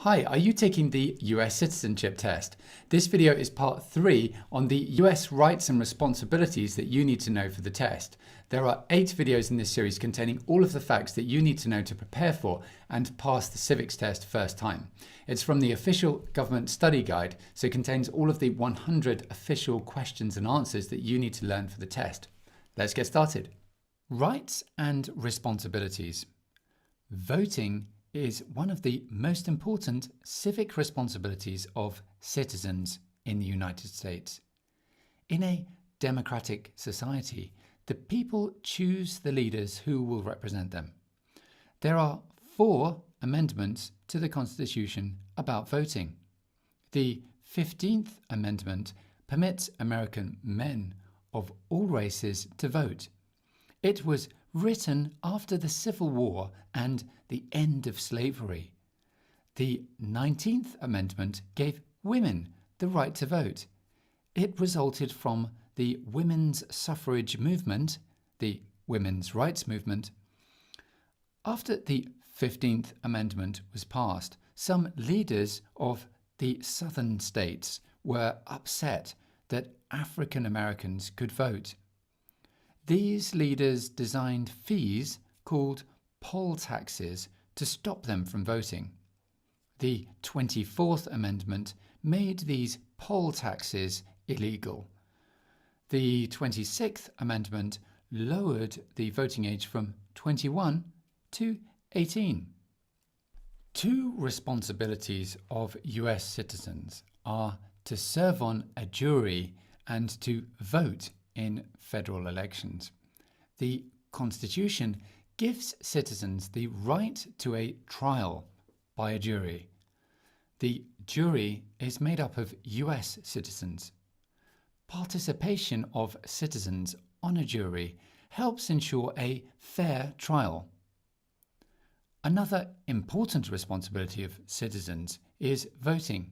Hi, are you taking the US Citizenship Test? This video is part 3 on the US rights and responsibilities that you need to know for the test. There are 8 videos in this series containing all of the facts that you need to know to prepare for and pass the civics test first time. It's from the official government study guide, so it contains all of the 100 official questions and answers that you need to learn for the test. Let's get started. Rights and responsibilities. Voting is one of the most important civic responsibilities of citizens in the United States. In a democratic society, the people choose the leaders who will represent them. There are 4 amendments to the Constitution about voting. The 15th Amendment permits American men of all races to vote. It was written after the Civil War and the end of slavery. The 19th Amendment gave women the right to vote. It resulted from the women's suffrage movement, the women's rights movement. After the 15th Amendment was passed, some leaders of the southern states were upset that African Americans could vote. These leaders designed fees called poll taxes to stop them from voting. The 24th Amendment made these poll taxes illegal. The 26th Amendment lowered the voting age from 21 to 18. 2 responsibilities of US citizens are to serve on a jury and to vote in federal elections. The Constitution gives citizens the right to a trial by a jury. The jury is made up of US citizens. Participation of citizens on a jury helps ensure a fair trial. Another important responsibility of citizens is voting.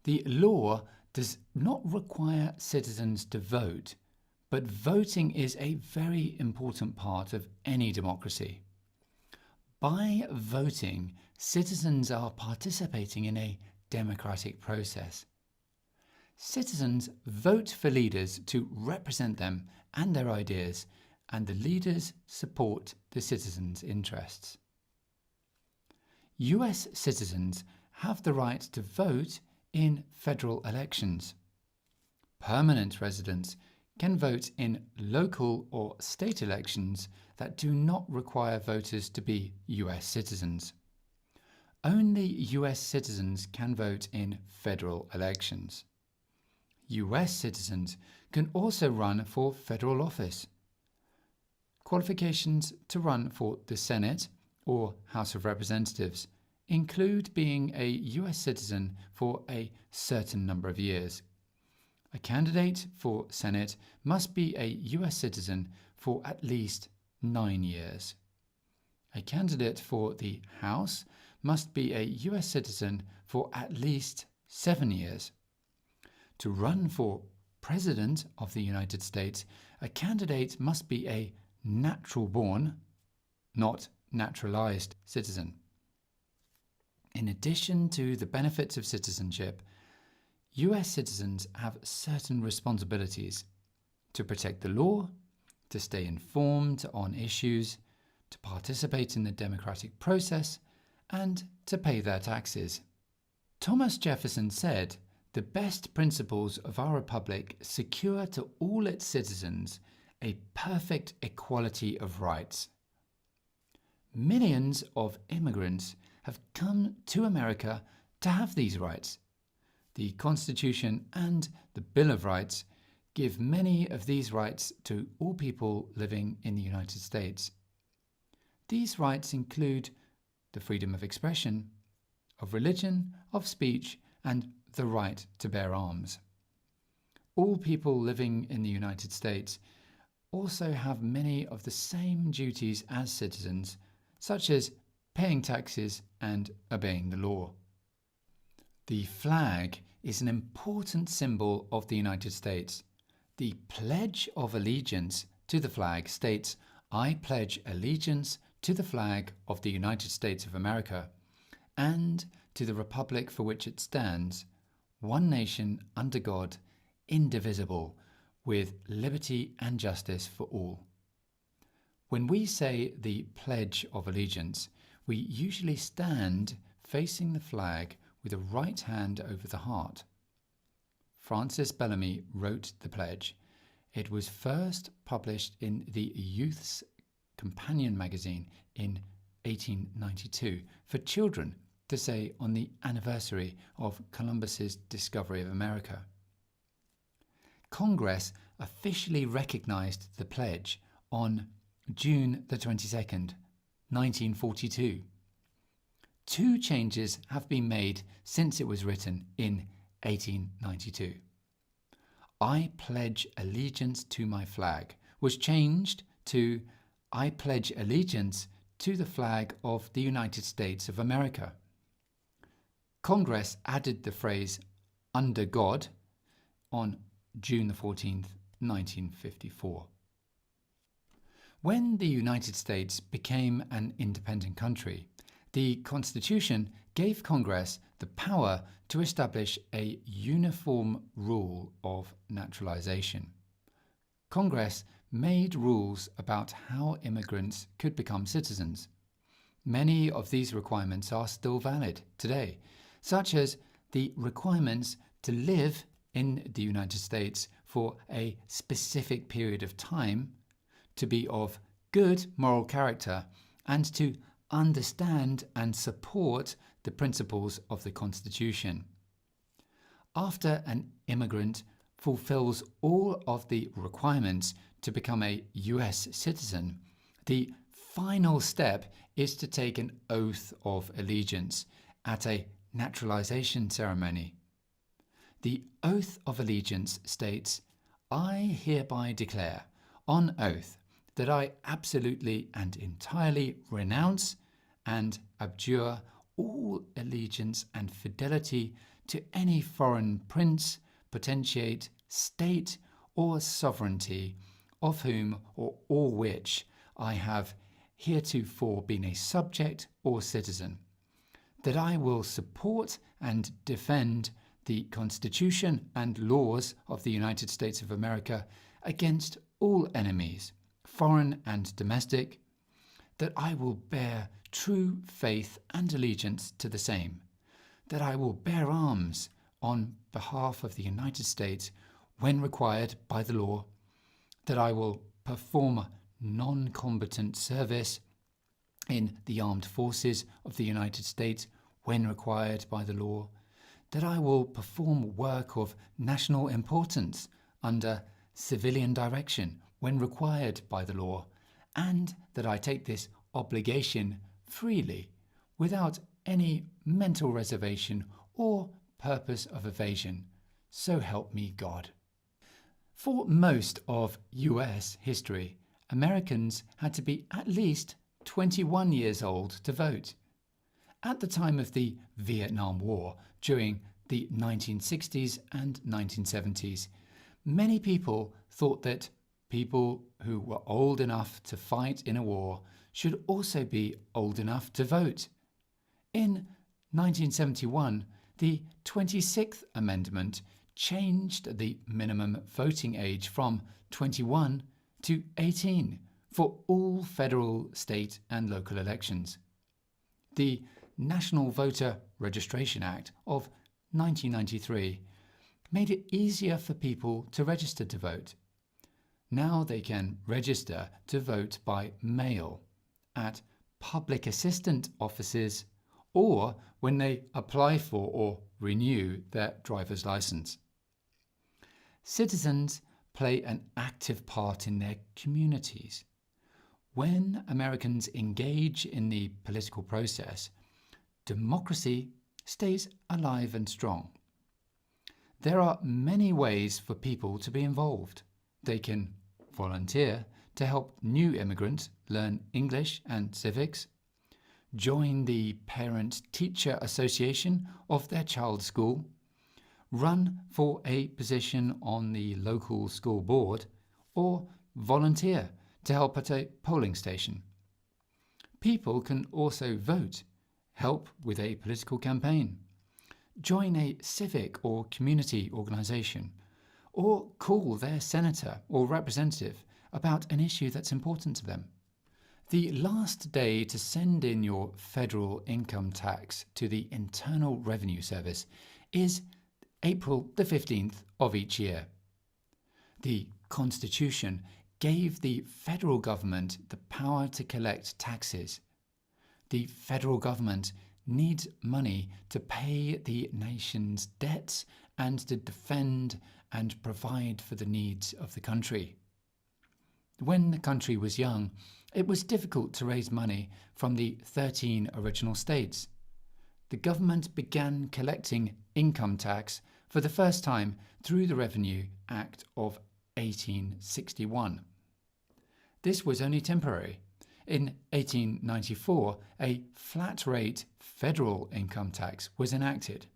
The law does not require citizens to vote, but voting is a very important part of any democracy. By voting, citizens are participating in a democratic process. Citizens vote for leaders to represent them and their ideas, and the leaders support the citizens' interests. US citizens have the right to vote in federal elections. Permanent residents can vote in local or state elections that do not require voters to be US citizens. Only US citizens can vote in federal elections. US citizens can also run for federal office. Qualifications to run for the Senate or House of Representatives include being a US citizen for a certain number of years. A candidate for Senate must be a US citizen for at least 9 years. A candidate for the House must be a US citizen for at least 7 years. To run for President of the United States, a candidate must be a natural-born, not naturalized citizen. In addition to the benefits of citizenship, US citizens have certain responsibilities to protect the law, to stay informed on issues, to participate in the democratic process, and to pay their taxes. Thomas Jefferson said, "The best principles of our republic secure to all its citizens a perfect equality of rights." Millions of immigrants have come to America to have these rights. The Constitution and the Bill of Rights give many of these rights to all people living in the United States. These rights include the freedom of expression, of religion, of speech, and the right to bear arms. All people living in the United States also have many of the same duties as citizens, such as paying taxes and obeying the law. The flag is an important symbol of the United States. The Pledge of Allegiance to the flag states, "I pledge allegiance to the flag of the United States of America and to the republic for which it stands, one nation under God, indivisible, with liberty and justice for all. When we say the Pledge of Allegiance, we usually stand facing the flag with the right hand over the heart. Francis Bellamy wrote the pledge. It was first published in the Youth's Companion magazine in 1892 for children to say on the anniversary of Columbus's discovery of America. Congress officially recognized the pledge on June the 22nd, 1942. 2 changes have been made since it was written in 1892. I pledge allegiance to my flag was changed to I pledge allegiance to the flag of the United States of America. Congress added the phrase under God on June the 14th, 1954. When the United States became an independent country, the Constitution gave Congress the power to establish a uniform rule of naturalization. Congress made rules about how immigrants could become citizens. Many of these requirements are still valid today, such as the requirements to live in the United States for a specific period of time, to be of good moral character, and to understand and support the principles of the Constitution. After an immigrant fulfills all of the requirements to become a US citizen, the final step is to take an oath of allegiance at a naturalization ceremony. The oath of allegiance states, I hereby declare on oath that I absolutely and entirely renounce and abjure all allegiance and fidelity to any foreign prince, potentiate, state, or sovereignty, of whom or all which I have heretofore been a subject or citizen, that I will support and defend the Constitution and laws of the United States of America against all enemies, foreign and domestic, that I will bear true faith and allegiance to the same, that I will bear arms on behalf of the United States when required by the law, that I will perform non-combatant service in the armed forces of the United States when required by the law, that I will perform work of national importance under civilian direction when required by the law, and that I take this obligation freely without any mental reservation or purpose of evasion. So help me God. For most of US history, Americans had to be at least 21 years old to vote. At the time of the Vietnam War, during the 1960s and 1970s, many people thought that people who were old enough to fight in a war should also be old enough to vote. In 1971, the 26th Amendment changed the minimum voting age from 21 to 18 for all federal, state and local elections. The National Voter Registration Act of 1993 made it easier for people to register to vote. Now they can register to vote by mail at public assistant offices or when they apply for or renew their driver's license. Citizens play an active part in their communities. When Americans engage in the political process, democracy stays alive and strong. There are many ways for people to be involved. They can volunteer to help new immigrants learn English and civics, join the Parent-Teacher Association of their child's school, run for a position on the local school board, or volunteer to help at a polling station. People can also vote, help with a political campaign, join a civic or community organisation, or call their senator or representative about an issue that's important to them. The last day to send in your federal income tax to the Internal Revenue Service is April the 15th of each year. The Constitution gave the federal government the power to collect taxes. The federal government needs money to pay the nation's debts and to defend and provide for the needs of the country. When the country was young, it was difficult to raise money from the 13 original states. The government began collecting income tax for the first time through the Revenue Act of 1861. This was only temporary. In 1894, a flat-rate federal income tax was enacted,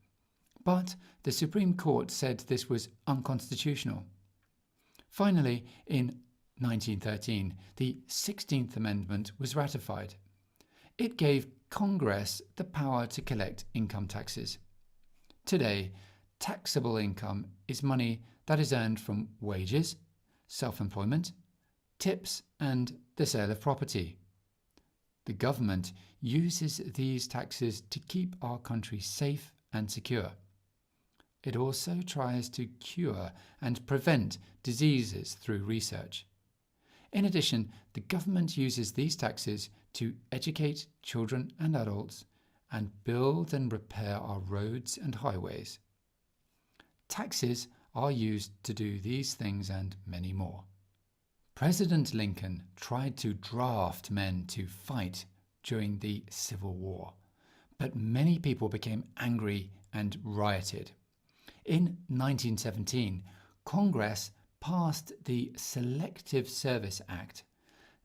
but the Supreme Court said this was unconstitutional. Finally, in 1913, the 16th Amendment was ratified. It gave Congress the power to collect income taxes. Today, taxable income is money that is earned from wages, self-employment, tips, and the sale of property. The government uses these taxes to keep our country safe and secure. It also tries to cure and prevent diseases through research. In addition, the government uses these taxes to educate children and adults and build and repair our roads and highways. Taxes are used to do these things and many more. President Lincoln tried to draft men to fight during the Civil War, but many people became angry and rioted. In 1917, Congress passed the Selective Service Act.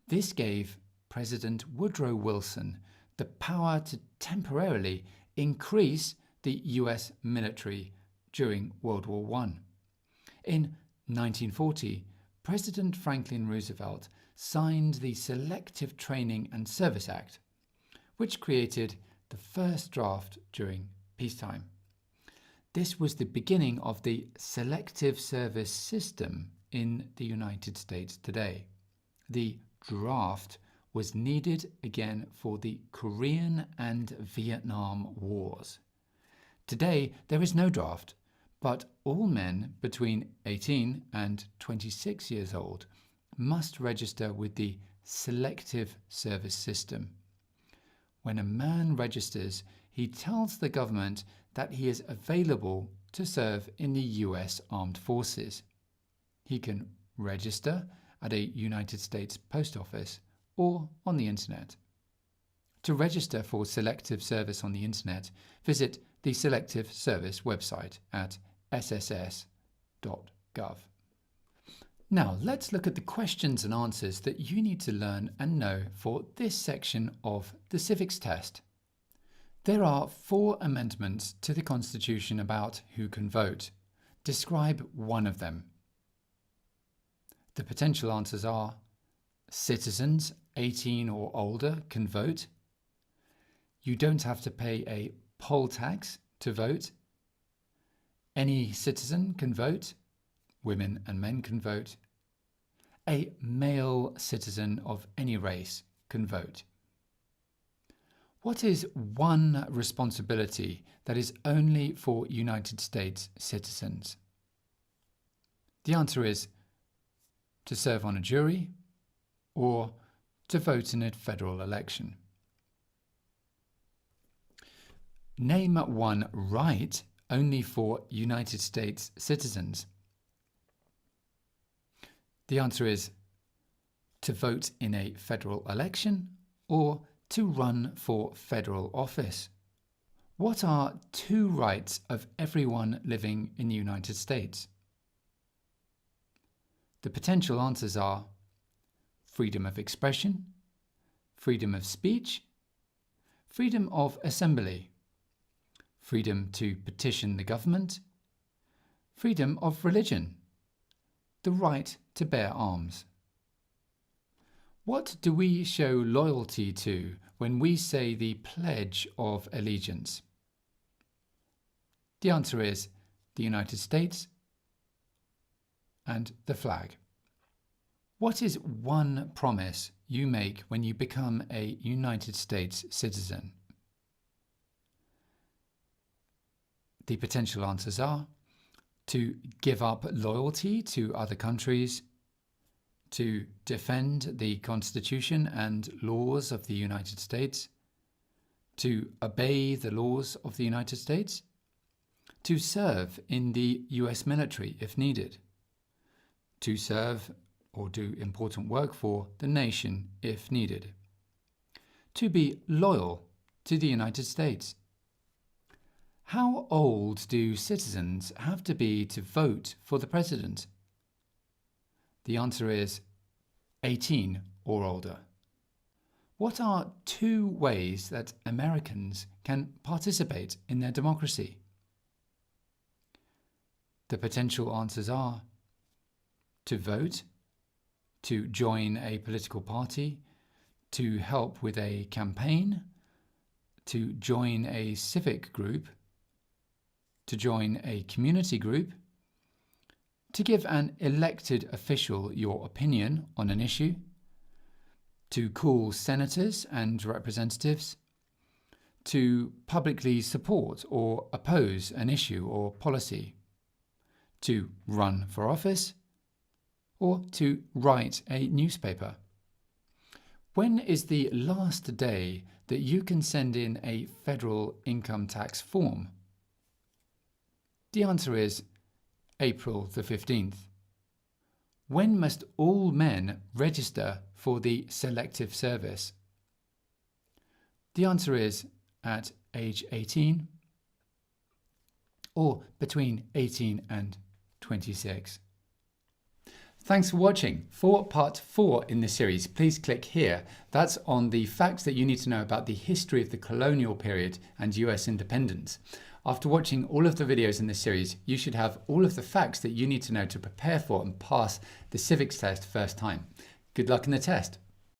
This gave President Woodrow Wilson the power to temporarily increase the US military during World War I. In 1940, President Franklin Roosevelt signed the Selective Training and Service Act, which created the first draft during peacetime. This was the beginning of the selective service system in the United States today. The draft was needed again for the Korean and Vietnam Wars. Today, there is no draft, but all men between 18 and 26 years old must register with the selective service system. When a man registers, he tells the government that he is available to serve in the US Armed Forces. He can register at a United States post office or on the internet. To register for selective service on the internet, visit the Selective Service website at sss.gov. Now let's look at the questions and answers that you need to learn and know for this section of the civics test. There are 4 amendments to the Constitution about who can vote. Describe one of them. The potential answers are: citizens 18 or older can vote. You don't have to pay a poll tax to vote. Any citizen can vote. Women and men can vote. A male citizen of any race can vote. What is one responsibility that is only for United States citizens? The answer is to serve on a jury or to vote in a federal election. Name one right only for United States citizens. The answer is to vote in a federal election or to run for federal office. What are 2 rights of everyone living in the United States? The potential answers are freedom of expression, freedom of speech, freedom of assembly, freedom to petition the government, freedom of religion, the right to bear arms. What do we show loyalty to when we say the Pledge of Allegiance? The answer is the United States and the flag. What is one promise you make when you become a United States citizen? The potential answers are to give up loyalty to other countries, to defend the Constitution and laws of the United States, to obey the laws of the United States, to serve in the US military if needed, to serve or do important work for the nation if needed, to be loyal to the United States. How old do citizens have to be to vote for the president? The answer is 18 or older. What are 2 ways that Americans can participate in their democracy? The potential answers are to vote, to join a political party, to help with a campaign, to join a civic group, to join a community group, to give an elected official your opinion on an issue, to call senators and representatives, to publicly support or oppose an issue or policy, to run for office, or to write a newspaper. When is the last day that you can send in a federal income tax form? The answer is April the 15th. When must all men register for the selective service? The answer is at age 18 or between 18 and 26. Thanks for watching. For part 4 in this series, please click here. That's on the facts that you need to know about the history of the colonial period and US independence. After watching all of the videos in this series, you should have all of the facts that you need to know to prepare for and pass the civics test first time. Good luck in the test.